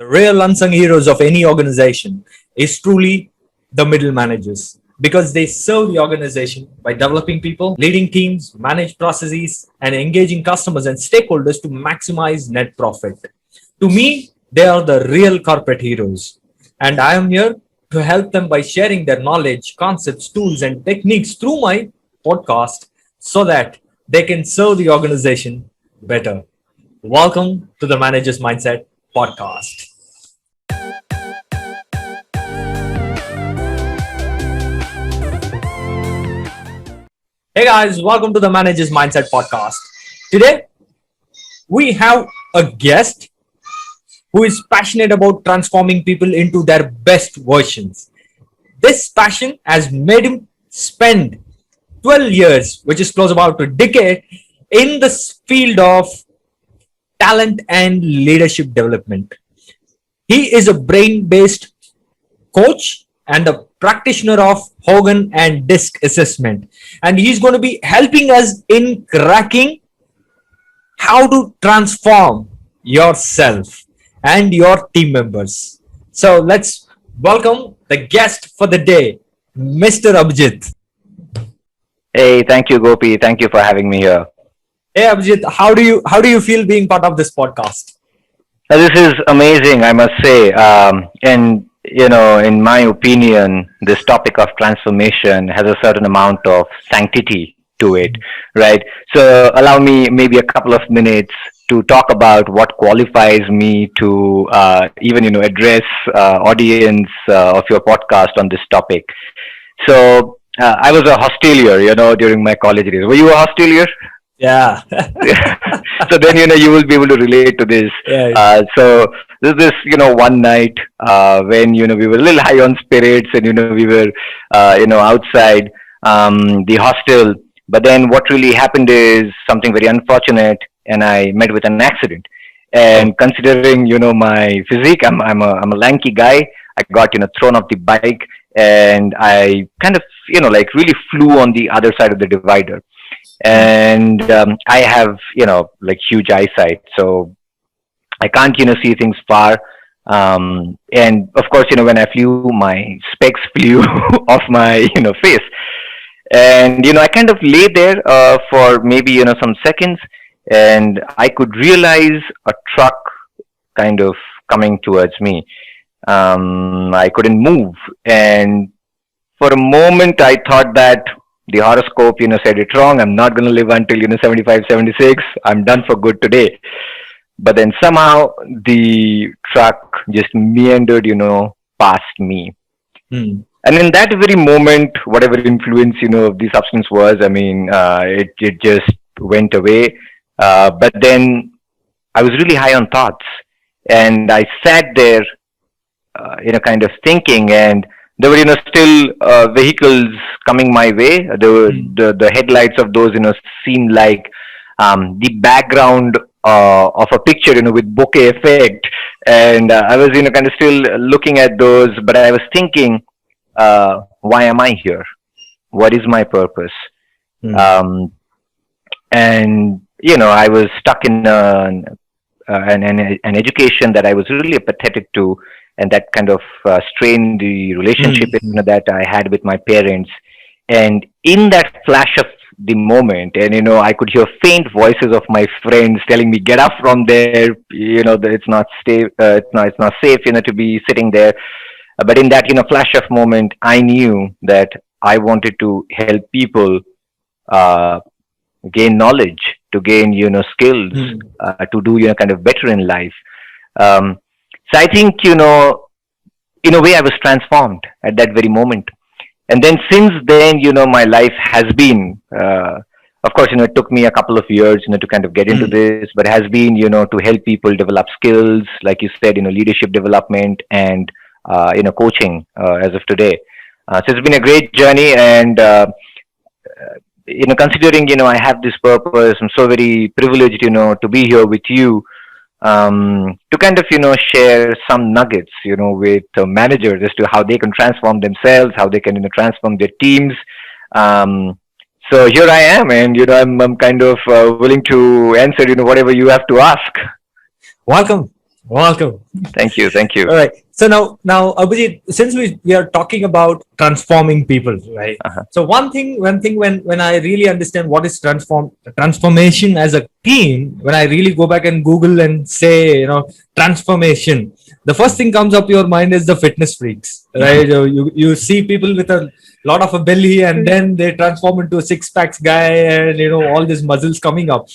The real unsung heroes of any organization is truly the middle managers because they serve the organization by developing people, leading teams, manage processes, and engaging customers and stakeholders to maximize net profit. To me, they are the real corporate heroes. And I am here to help them by sharing their knowledge, concepts, tools, and techniques through my podcast so that they can serve the organization better. Welcome to the Manager's Mindset podcast. Hey guys, welcome to the Manager's Mindset podcast. Today, we have a guest who is passionate about transforming people into their best versions. This passion has made him spend 12 years, which is close about a decade, in the field of talent and leadership development. He is a brain-based coach and a practitioner of Hogan and DISC assessment. And he's going to be helping us in cracking how to transform yourself and your team members. So let's welcome the guest for the day, Mr. Abhijith. Hey, thank you, Gopi. Thank you for having me here. Hey Abhijith, how do you feel being part of this podcast? This is amazing, I must say. And in my opinion, this topic of transformation has a certain amount of sanctity to it, right? So allow me maybe a couple of minutes to talk about what qualifies me to even address audience of your podcast on this topic. So I was a hostelier, during my college days. Were you a hostelier? Yeah. So then you will be able to relate to this. Yeah. So this one night when we were a little high on spirits and we were outside the hostel. But then what really happened is something very unfortunate, and I met with an accident. And considering my physique, I'm a lanky guy. I got thrown off the bike, and I kind of really flew on the other side of the divider. And I have huge eyesight, so I can't see things far. And of course when I flew, my specs flew off my face. And I kind of lay there for maybe some seconds, and I could realize a truck kind of coming towards me. I couldn't move, and for a moment I thought that the horoscope said it wrong. I'm not going to live until 75, 76. I'm done for good today. But then somehow the truck just meandered past me. And in that very moment, whatever influence the substance was, it just went away. But then I was really high on thoughts, and I sat there kind of thinking, and there were still vehicles coming my way. The headlights of those seemed like the background of a picture with bokeh effect. And I was kind of still looking at those, but I was thinking, why am I here? What is my purpose? And I was stuck in an education that I was really apathetic to, and that kind of strained the relationship that I had with my parents. And in that flash of the moment, and I could hear faint voices of my friends telling me, "Get up from there! That it's not safe. It's not safe, to be sitting there." But in that flash of moment, I knew that I wanted to help people gain knowledge, to gain skills, to do kind of better in life. So I think, in a way I was transformed at that very moment. And then since then, my life has been, of course, it took me a couple of years, to kind of get into this, but it has been, to help people develop skills, like you said, leadership development and, coaching as of today. So it's been a great journey, and, considering, I have this purpose, I'm so very privileged, to be here with you. To kind of share some nuggets with managers as to how they can transform themselves, how they can transform their teams. So here I am, and I'm kind of willing to answer whatever you have to ask. Welcome. Welcome. Thank you. Thank you. All right. So now, Abhijit, since we are talking about transforming people, right? Uh-huh. So one thing when I really understand what is transformation as a team, when I really go back and Google and say, transformation, the first thing comes up your mind is the fitness freaks, right? You see people with a lot of a belly, and then they transform into a six packs guy, and all these muscles coming up.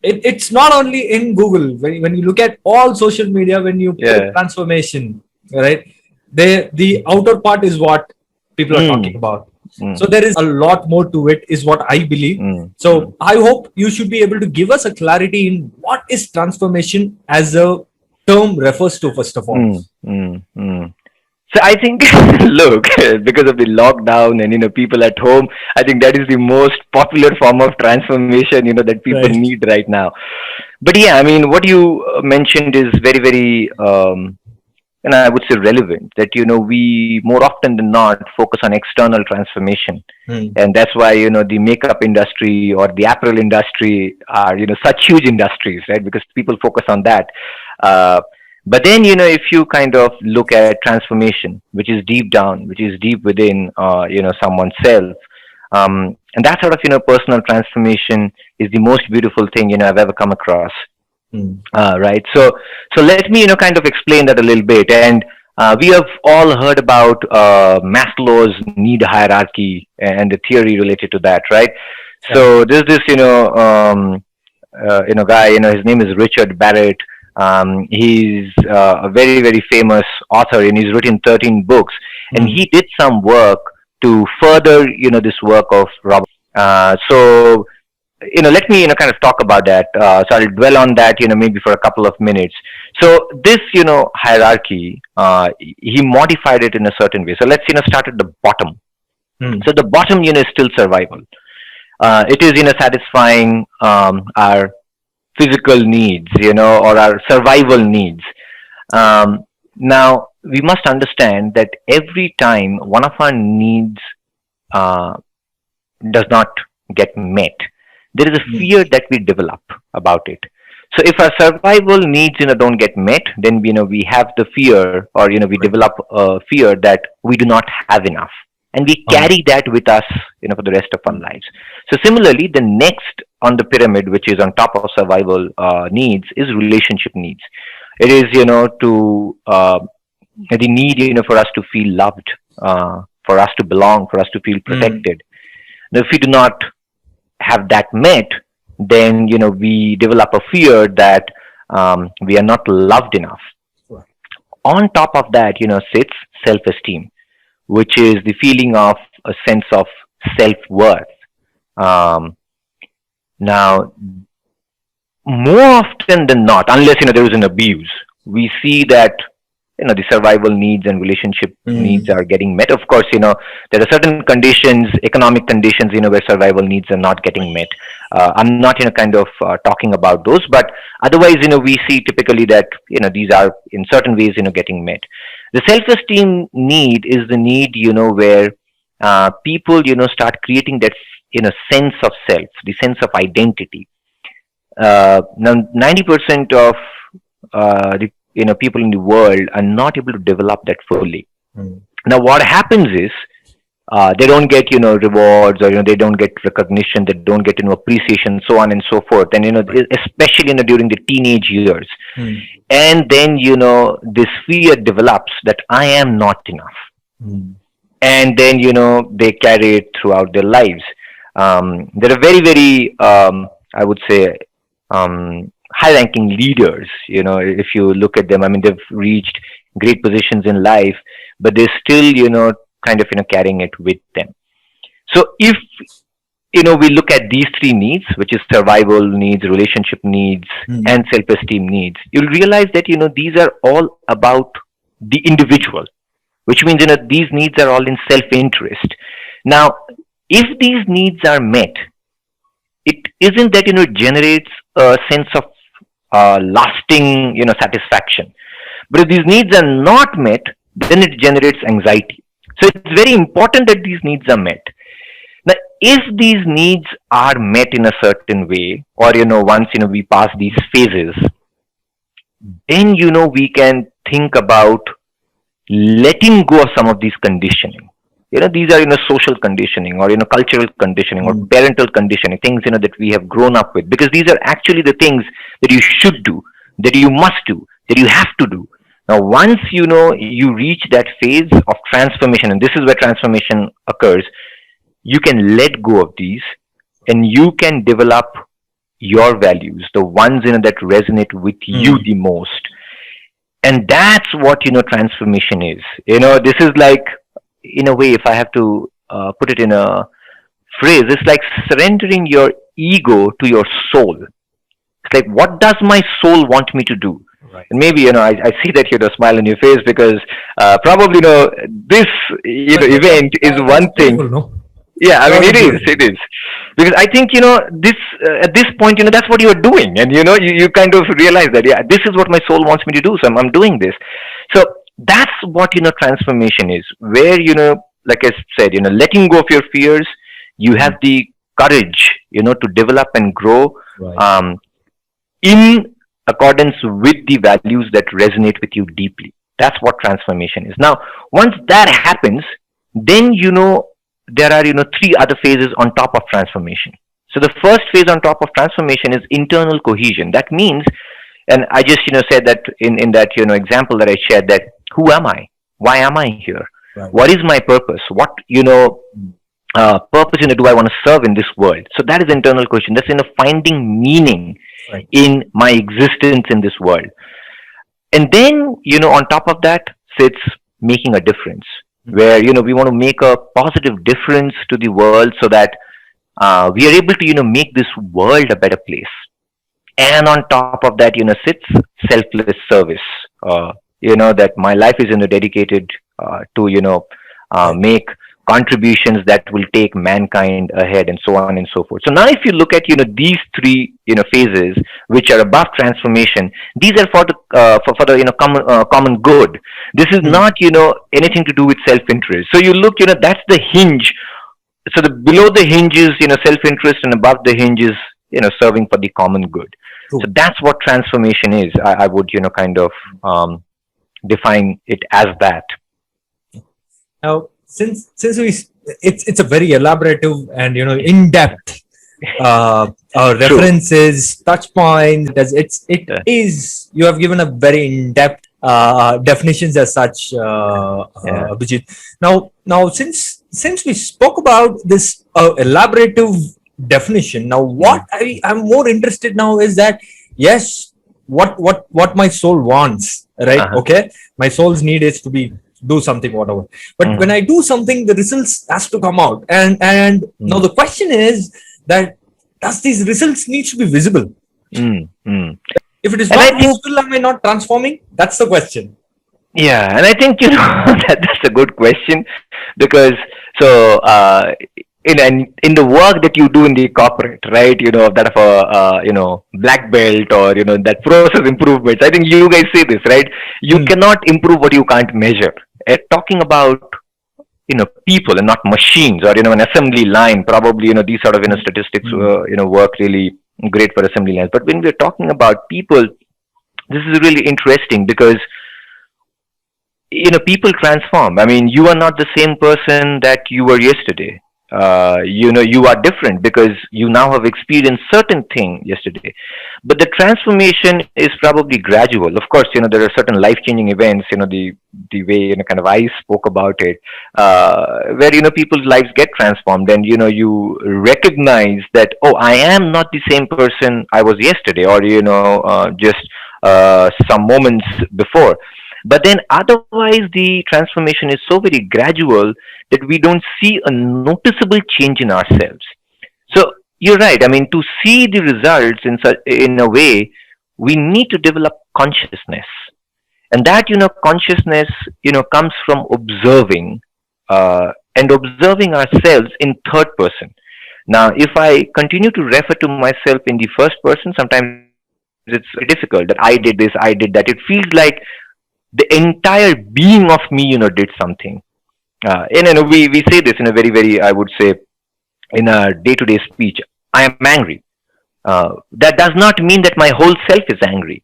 It's not only in Google. When you look at all social media, when you put Yeah. transformation, right? The outer part is what people are talking Mm, about. mm, So there is a lot more to it, is what I believe. mm, mm, So I hope you should be able to give us a clarity in what is transformation as a term refers to, first of all. mm. So I think, look, because of the lockdown and people at home, I think that is the most popular form of transformation that people Right. need right now. But yeah, I mean, what you mentioned is very, very, and I would say relevant. That we more often than not focus on external transformation, Hmm. and that's why the makeup industry or the apparel industry are such huge industries, right? Because people focus on that. Uh, but then if you kind of look at transformation, which is deep down, which is deep within someone's self, and that sort of personal transformation is the most beautiful thing I've ever come across. Hmm. Right. So let me kind of explain that a little bit. And we have all heard about Maslow's need hierarchy and the theory related to that, right? Yeah. So there's this guy, his name is Richard Barrett. He's a very, very famous author, and he's written 13 books. And Hmm. he did some work to further this work of Robert. So let me kind of talk about that. So I'll dwell on that maybe for a couple of minutes. So this hierarchy, he modified it in a certain way. So let's start at the bottom. Hmm. So the bottom is still survival. It is satisfying our physical needs, or our survival needs. Now we must understand that every time one of our needs uh, does not get met, there is a Hmm. fear that we develop about it. So if our survival needs don't get met, then we have the fear, or we Right. develop a fear that we do not have enough, and we Uh-huh. carry that with us for the rest of our lives. So similarly, the next on the pyramid, which is on top of survival needs, is relationship needs. It is to the need for us to feel loved, for us to belong, for us to feel Hmm. protected. Now, if we do not have that met, then we develop a fear that we are not loved enough. Right. On top of that, sits self-esteem, which is the feeling of a sense of self-worth. Um, Now, more often than not, unless there is an abuse, we see that the survival needs and relationship needs Hmm. are getting met. Of course, there are certain conditions, economic conditions, where survival needs are not getting met. I'm not kind of talking about those, but otherwise, we see typically that these are in certain ways getting met. The self-esteem need is the need where people start creating that sense of self, the sense of identity. Now 90% of the people in the world are not able to develop that fully. Hmm. Now what happens is they don't get rewards, or they don't get recognition, they don't get appreciation, so on and so forth, and Right. especially during the teenage years. Hmm. And then this fear develops that I am not enough, Hmm. and then they carry it throughout their lives. There are very, very I would say high ranking leaders. If you look at them, I mean, they've reached great positions in life, but they're still kind of carrying it with them. So if we look at these three needs, which is survival needs, relationship needs, Hmm. and self esteem needs, you'll realize that these are all about the individual, which means these needs are all in self interest. Now, if these needs are met, it isn't that it generates a sense of lasting satisfaction. But if these needs are not met, then it generates anxiety. So it's very important that these needs are met. Now, if these needs are met in a certain way, or once we pass these phases, then we can think about letting go of some of these conditioning. These are social conditioning, or cultural conditioning, or Mm. parental conditioning, things that we have grown up with, because these are actually the things that you should do, that you must do, that you have to do. Now once you reach that phase of transformation, and this is where transformation occurs, you can let go of these, and you can develop your values, the ones that resonate with you Mm. the most. And that's what transformation is. This is like, in a way, if I have to put it in a phrase, it's like surrendering your ego to your soul. It's like, what does my soul want me to do? Right. And maybe I see that smile on your face, because probably this event is That's one thing. beautiful, no? Yeah, I mean, Rather it is. beautiful. It is. Because I think, this, at this point, that's what you're doing. And, you kind of realize that, yeah, this is what my soul wants me to do. So I'm doing this. So that's what, transformation is, where, like I said, letting go of your fears, you have Mm. the courage, to develop and grow, Right. um, in accordance with the values that resonate with you deeply. That's what transformation is. Now, once that happens, then there are three other phases on top of transformation. So the first phase on top of transformation is internal cohesion. That means, and I just said that in that example that I shared, that who am I? Why am I here? Right. What is my purpose? What purpose do I want to serve in this world? So that is internal cohesion. That's finding meaning Right. in my existence in this world. And then on top of that sits making a difference, Mm. where we want to make a positive difference to the world, so that we are able to make this world a better place. And on top of that sits selfless service, that my life is dedicated to Right. make contributions that will take mankind ahead, and so on and so forth. So now if you look at these three phases, which are above transformation, these are for the for the common good. This is Mm. not anything to do with self interest. So you look, that's the hinge. So the below the hinge is self interest, and above the hinge is serving for the common good. So True. that's what transformation is. I would kind of define it as that. Now, since it's a very elaborative and in depth True. references, touch points. It Yeah. is, you have given a very in depth definitions as such, Yeah. Abhijit. Now since we spoke about this elaborative definition, now what I'm more interested now is that, yes, what my soul wants, right? Uh-huh. Okay, my soul's need is to be do something, whatever. But when Mhm. I do something, the results has to come out. And now Mm. the question is that, does these results need to be visible? Mm. Mm. If it is And I not think, visible, am I not transforming? That's the question. yeah, and I think that's a good question, because so in the work that you do in the corporate, right? That of a black belt, or that process improvements. I think you guys say this, right? You Hmm. cannot improve what you can't measure. Talking about people and not machines, or an assembly line. Probably these sort of statistics Hmm. work really great for assembly lines. But when we're talking about people, this is really interesting, because people transform. I mean, you are not the same person that you were yesterday. You are different, because you now have experienced certain thing yesterday. But the transformation is probably gradual. Of course, there are certain life changing events. The way kind of I spoke about it, where people's lives get transformed, and you recognize that, oh, I am not the same person I was yesterday, or just some moments before. But then otherwise, the transformation is so very gradual that we don't see a noticeable change in ourselves. So you're right. I mean, to see the results in a way, we need to develop consciousness, and that consciousness comes from observing, and observing ourselves in third person. Now, if I continue to refer to myself in the first person, sometimes it's very difficult, that I did this, I did that. It feels like the entire being of me did something. And we say this in a very, very, I would say, in a day-to-day speech. I am angry. That does not mean that my whole self is angry,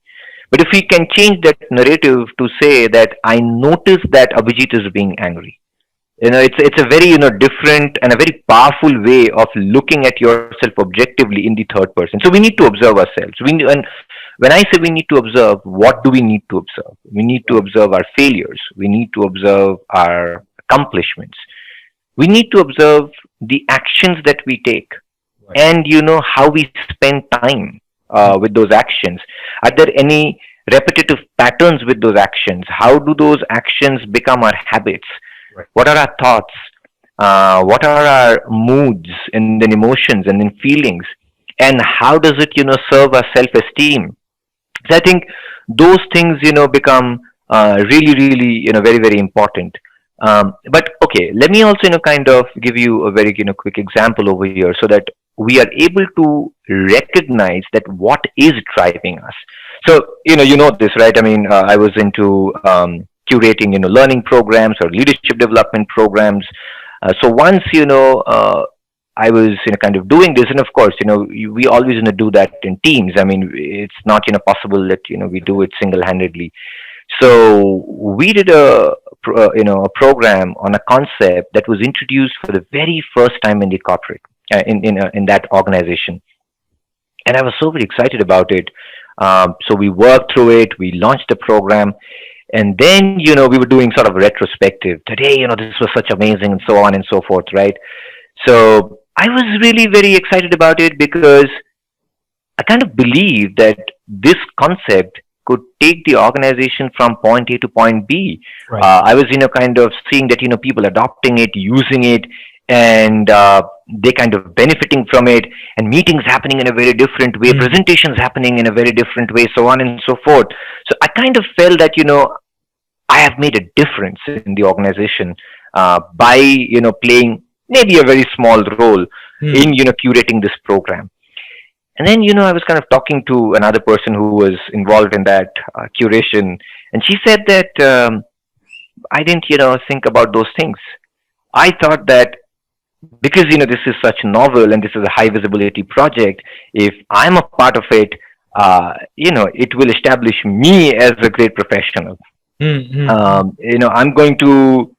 But if we can change that narrative to say that I notice that Abhijit is being angry, it's a very different and a very powerful way of looking at yourself objectively in the third person. So we need to observe ourselves. And when I say we need to observe, what do we need to observe? We need to observe our failures. We need to observe our accomplishments. We need to observe the actions that we take, Right. and how we spend time with those actions. Are there any repetitive patterns with those actions? How do those actions become our habits? Right. What are our thoughts? What are our moods and then emotions and then feelings? And how does it serve our self-esteem? So I think those things become really really very very important. But okay, let me also kind of give you a very quick example over here, so that we are able to recognize that what is driving us. So this, right? I mean, I was into curating learning programs or leadership development programs. So once I was kind of doing this, and of course we always do that in teams. I mean, it's not possible that we do it single handedly. So we did a program on a concept that was introduced for the very first time in the corporate in that organization, and I was so very excited about it. So we worked through it, we launched the program, and then we were doing sort of retrospective. Today, this was such amazing, and so on and so forth, right? So I was really very excited about it because I kind of believe that this concept could take the organization from point A to point B. Right. I was, kind of seeing that, people adopting it, using it, and they kind of benefiting from it, and meetings happening in a very different way, presentations happening in a very different way, so on and so forth. So I kind of felt that, I have made a difference in the organization by, playing maybe a very small role in, curating this program. And then, I was kind of talking to another person who was involved in that curation, and she said that I didn't, think about those things. I thought that because, this is such novel and this is a high visibility project, if I'm a part of it, it will establish me as a great professional. I'm going to,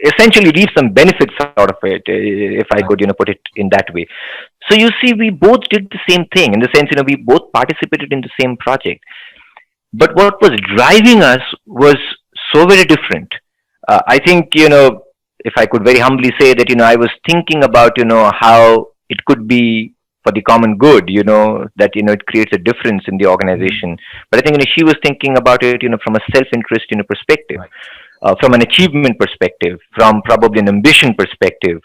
essentially reap some benefits out of it, if I could, put it in that way. So you see, we both did the same thing in the sense, we both participated in the same project. But what was driving us was so very different. I think, if I could very humbly say that, I was thinking about, how it could be for the common good, that, it creates a difference in the organization. But I think, she was thinking about it, from a self-interest, perspective. Right. From an achievement perspective, from probably an ambition perspective.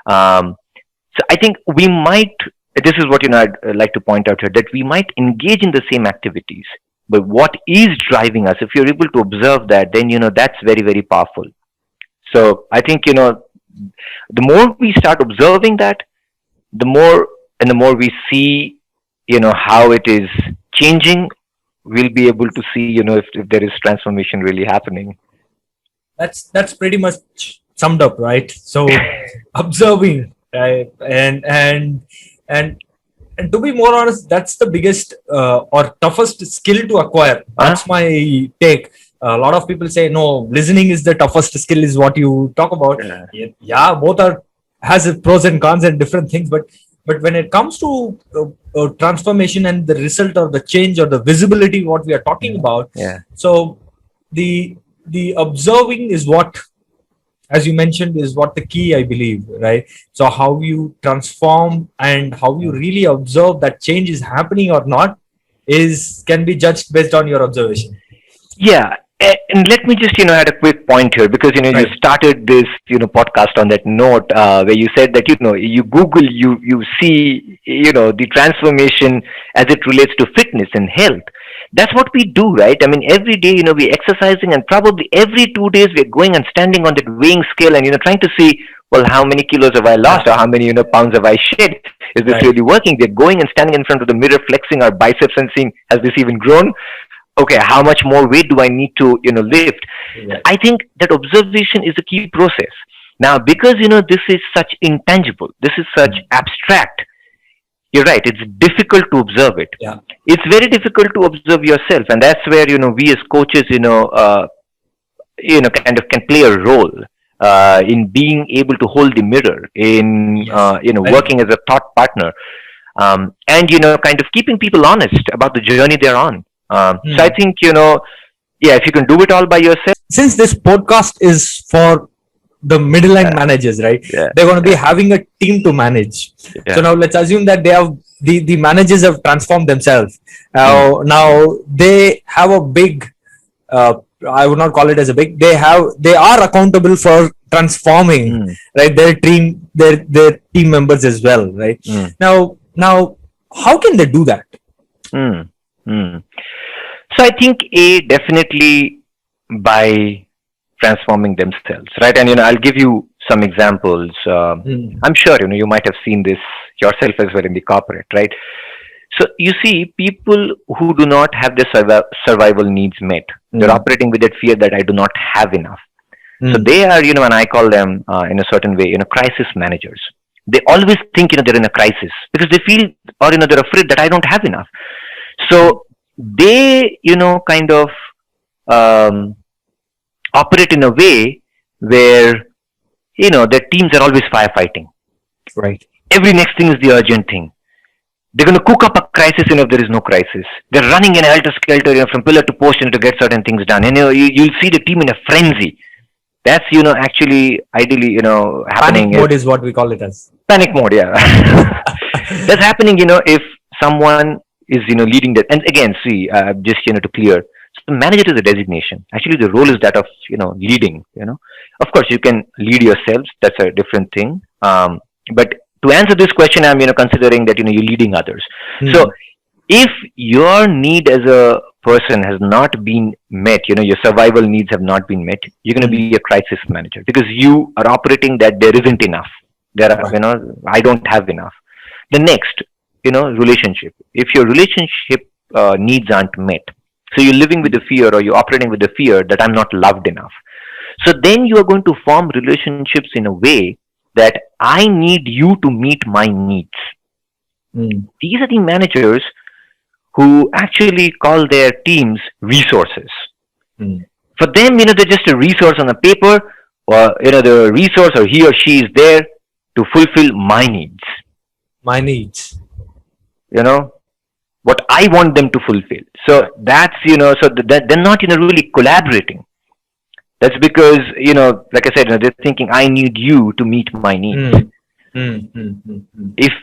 So I think we might, this is what I'd like to point out here, that we might engage in the same activities, but what is driving us, if you're able to observe that, then that's very, very powerful. So I think the more we start observing that, the more we see how it is changing, we'll be able to see if there is transformation really happening. That's pretty much summed up, right? So observing, right? And to be more honest, that's the biggest or toughest skill to acquire. That's my take. A lot of people say no, listening is the toughest skill, is what you talk about. Yeah, both has its pros and cons and different things, but when it comes to transformation and the result or the change or the visibility, what we are talking about, so the observing is what, as you mentioned, is what the key, I believe, right? So how you transform and how you really observe that change is happening or not can be judged based on your observation. Yeah. And let me just, add a quick point here, because, Right. you started this, podcast on that note where you said that, you Google, you see, the transformation as it relates to fitness and health. That's what we do, right? I mean, every day, we're exercising, and probably every 2 days we're going and standing on that weighing scale and, trying to see, well, how many kilos have I lost, or how many, pounds have I shed? Is this really working? We're going and standing in front of the mirror, flexing our biceps and seeing, has this even grown? Okay, how much more weight do I need to, lift? Yeah. I think that observation is a key process. Now, because, this is such intangible, this is such abstract, you're right. It's difficult to observe it. Yeah. It's very difficult to observe yourself, and that's where we as coaches, kind of can play a role in being able to hold the mirror, in Yes. Very working true. as a thought partner, and kind of keeping people honest about the journey they're on. So I Hmm. think yeah, if you can do it all by yourself, Since this podcast is for the middle line uh, managers, right? yeah, They're going to be yeah, having a team to manage. So yeah, now let's assume that they have the managers have transformed themselves. mm, Now they have a big. Uh, I would not call it as a big. They are accountable for transforming, mm, right, their team members as well, right? mm, Now how can they do that? mm, mm. So I think definitely by transforming themselves, right? And I'll give you some examples. Hmm. I'm sure you might have seen this yourself as well in the corporate, right? So you see, people who do not have their survival needs met, they're Hmm. operating with that fear that I do not have enough. So Hmm. they are, and I call them in a certain way, crisis managers. They always think, they're in a crisis because they feel, or they're afraid that I don't have enough. So they, kind of um, operate in a way where their teams are always firefighting. Right. Every next thing is the urgent thing. They're going to cook up a crisis, if there is no crisis. They're running in a helter skelter, from pillar to post, to get certain things done. And you'll see the team in a frenzy. That's actually ideally Panic happening if mode is what we call it as. panic mode. Yeah, that's happening. If someone is leading that. And again, see, just to clear. So the manager is a designation. Actually, the role is that of leading. Of course, you can lead yourselves. That's a different thing. But to answer this question, I'm considering that you're leading others. So Hmm. if your need as a person has not been met, your survival needs have not been met, you're going to Hmm. be a crisis manager because you are operating that there isn't enough. There are, Right. I don't have enough. The next, relationship. If your relationship needs aren't met, so you're living with the fear or you're operating with the fear that I'm not loved enough. So then you are going to form relationships in a way that I need you to meet my needs. Hmm. These are the managers who actually call their teams resources. Hmm. For them, they're just a resource on a paper, or the resource or he or she is there to fulfill my needs. My needs. You know what I want them to fulfill. So Right. that's so that they're not really collaborating. That's because like I said, they're thinking I need you to meet my needs. Hmm. Hmm. Hmm. Hmm. Hmm. If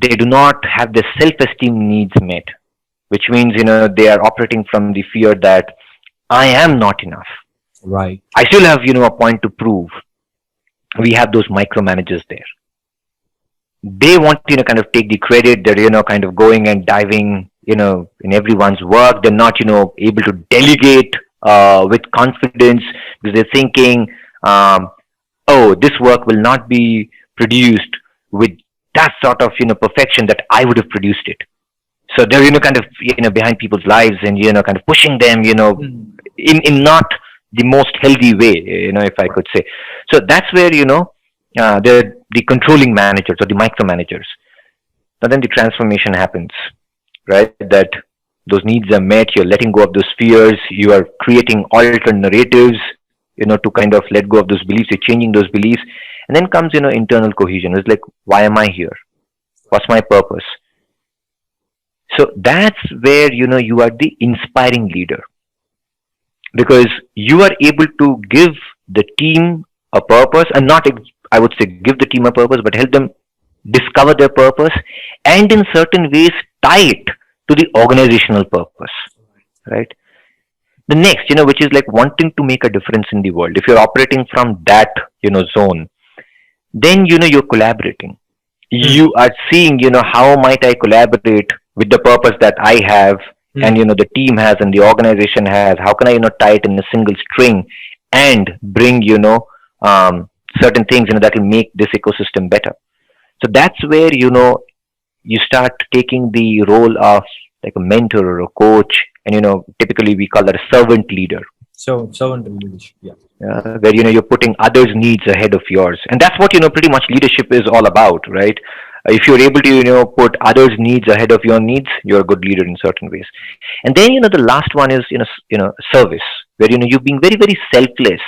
they do not have their self-esteem needs met, which means they are operating from the fear that I am not enough. Right. I still have a point to prove. We have those micromanagers there. They want kind of take the credit. They're kind of going and diving in everyone's work. They're not able to delegate with confidence because they're thinking, oh, this work will not be produced with that sort of perfection that I would have produced it. So they're kind of behind people's lives and kind of pushing them Hmm. in not the most healthy way, if I could say. So that's where they're the controlling managers or the micromanagers. But then the transformation happens, right? That those needs are met. You're letting go of those fears. You are creating alternate narratives, to kind of let go of those beliefs. You're changing those beliefs, and then comes internal cohesion. It's like, why am I here? What's my purpose? So that's where you are the inspiring leader because you are able to give the team a purpose and not, I would say, give the team a purpose, but help them discover their purpose and in certain ways tie it to the organizational purpose, right? The next, which is like wanting to make a difference in the world. If you're operating from that, zone, then, you're collaborating. Hmm. You are seeing, how might I collaborate with the purpose that I have and, Hmm. the team has and the organization has. How can I, tie it in a single string and bring, certain things, that will make this ecosystem better. So that's where, you start taking the role of like a mentor or a coach. And, typically we call that a servant leader. So servant leadership. Yeah. Where you're putting others' needs ahead of yours, and that's what pretty much leadership is all about, right? If you're able to, put others' needs ahead of your needs, you're a good leader in certain ways. And then, the last one is, service, where, you're being very, very selfless.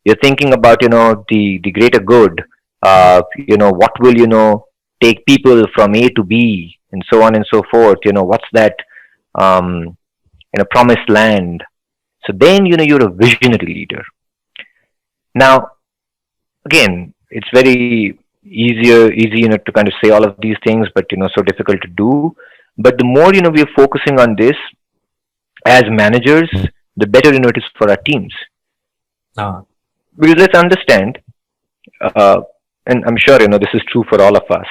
You're thinking about, the greater good, what will, take people from A to B and so on and so forth. What's that, promised land. So then, you're a visionary leader. Now, again, it's very easy, to kind of say all of these things, but, so difficult to do. But the more, we're focusing on this as managers, the better, it is for our teams. Ah. Because let's understand, and I'm sure, this is true for all of us.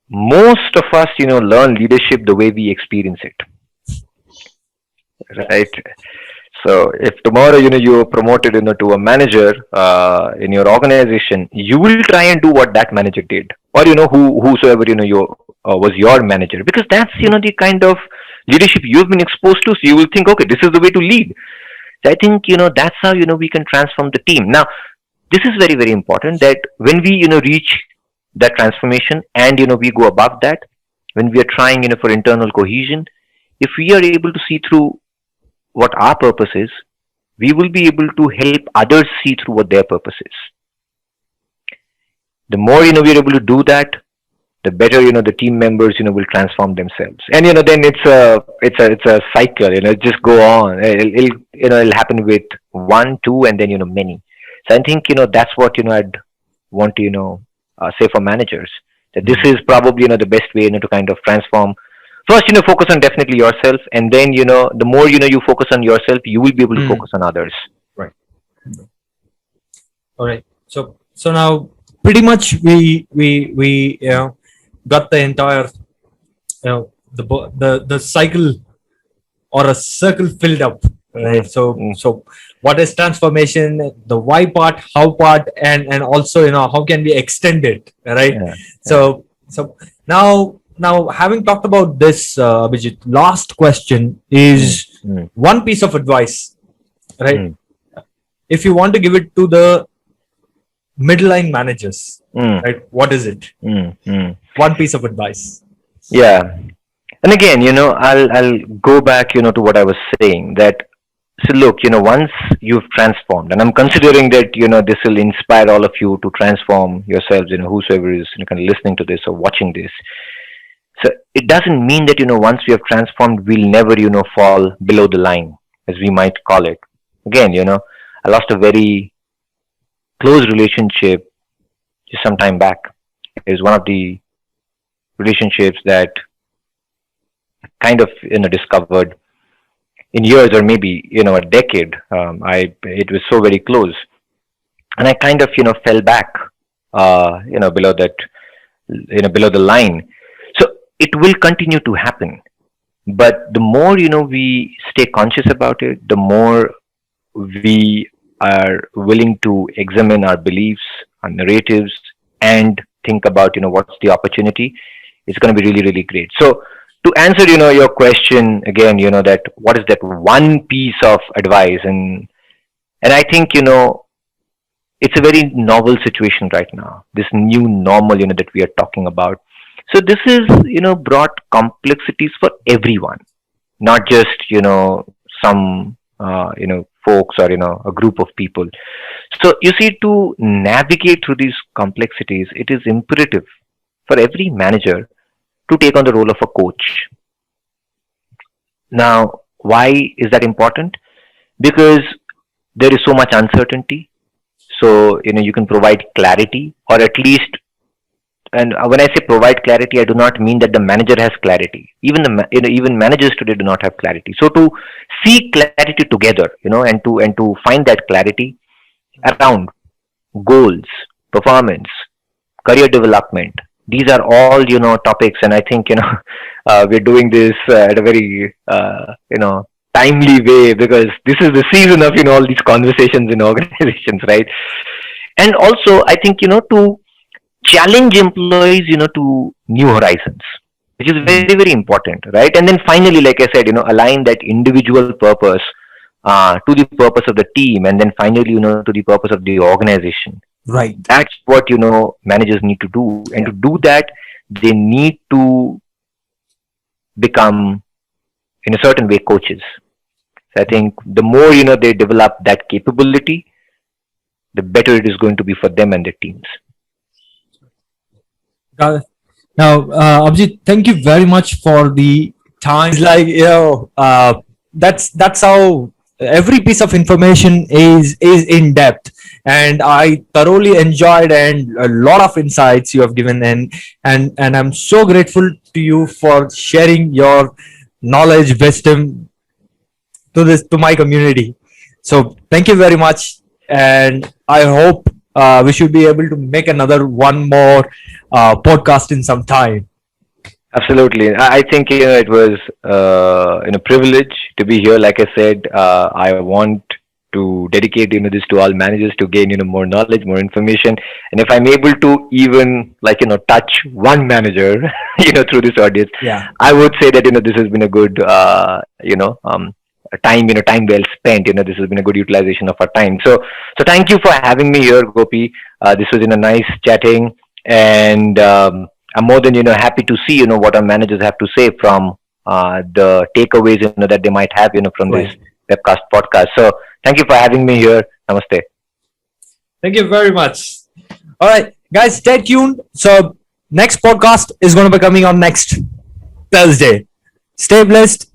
Most of us, learn leadership the way we experience it. Right? So if tomorrow, you are promoted, to a manager in your organization, you will try and do what that manager did, or whosoever was your manager, because that's the kind of leadership you've been exposed to. So you will think, okay, this is the way to lead. So I think that's how we can transform the team. Now, this is very, very important that when we reach that transformation and we go above that, when we are trying for internal cohesion, if we are able to see through what our purpose is, we will be able to help others see through what their purpose is. The more we are able to do that, the better the team members will transform themselves. And then it's a cycle. Just go on. It'll happen with one, two, and then many. So I think that's what I'd want to say for managers, that this is probably the best way to kind of transform. First, focus on definitely yourself, and then the more you focus on yourself, you will be able to focus on others. Right. All right. So now pretty much we got the entire the cycle or a circle filled up. Right. So what is transformation, the why part, how part, and also how can we extend it, right? Yeah. So now having talked about this, Abhijit, last question is one piece of advice, right? If you want to give it to the midline managers, right? What is it? One piece of advice. Yeah. And again, I'll go back, to what I was saying, that, so look, once you've transformed, and I'm considering that, this will inspire all of you to transform yourselves, whosoever is kind of listening to this or watching this. So it doesn't mean that, once we have transformed, we'll never, fall below the line, as we might call it. Again, I lost a very close relationship just some time back. It was one of the relationships that I kind of, discovered in years or maybe, a decade. It was so very close. And I kind of, fell back, below that, below the line. It will continue to happen, but the more we stay conscious about it, the more we are willing to examine our beliefs, our narratives, and think about what's the opportunity. It's going to be really, really great. So to answer your question again, that what is that one piece of advice, and I think it's a very novel situation right now. This new normal that we are talking about. So this is, brought complexities for everyone, not just, some, folks or, a group of people. So you see, to navigate through these complexities, it is imperative for every manager to take on the role of a coach. Now, why is that important? Because there is so much uncertainty. So, you can provide clarity, or at least. And when I say provide clarity, I do not mean that the manager has clarity. Even even managers today do not have clarity. So to seek clarity together, and to find that clarity around goals, performance, career development. These are all topics, and I think we're doing this at a very timely way, because this is the season of all these conversations in organizations, right? And also, I think to challenge employees, to new horizons, which is very, very important, right? And then finally, like I said, align that individual purpose to the purpose of the team, and then finally, to the purpose of the organization. Right. That's what, managers need to do. And to do that, they need to become, in a certain way, coaches. So I think the more they develop that capability, the better it is going to be for them and their teams. Got it. Now, Abhijit, thank you very much for the time. It's like that's how every piece of information is in depth, and I thoroughly enjoyed and a lot of insights you have given, and I'm so grateful to you for sharing your knowledge, wisdom to my community. So thank you very much, and I hope we should be able to make another one more podcast in some time. Absolutely. I think it was a privilege to be here. Like I said, I want to dedicate this to all managers to gain more knowledge, more information, and if I'm able to even touch one manager through this audience, Yeah. I would say that this has been a good time well spent. This has been a good utilization of our time. So thank you for having me here, Gopi. This was a nice chatting, and I'm more than happy to see what our managers have to say from the takeaways that they might have from this Right. webcast podcast. So thank you for having me here. Namaste. Thank you very much. All right, guys, stay tuned. So next podcast is going to be coming on next Thursday. Stay blessed.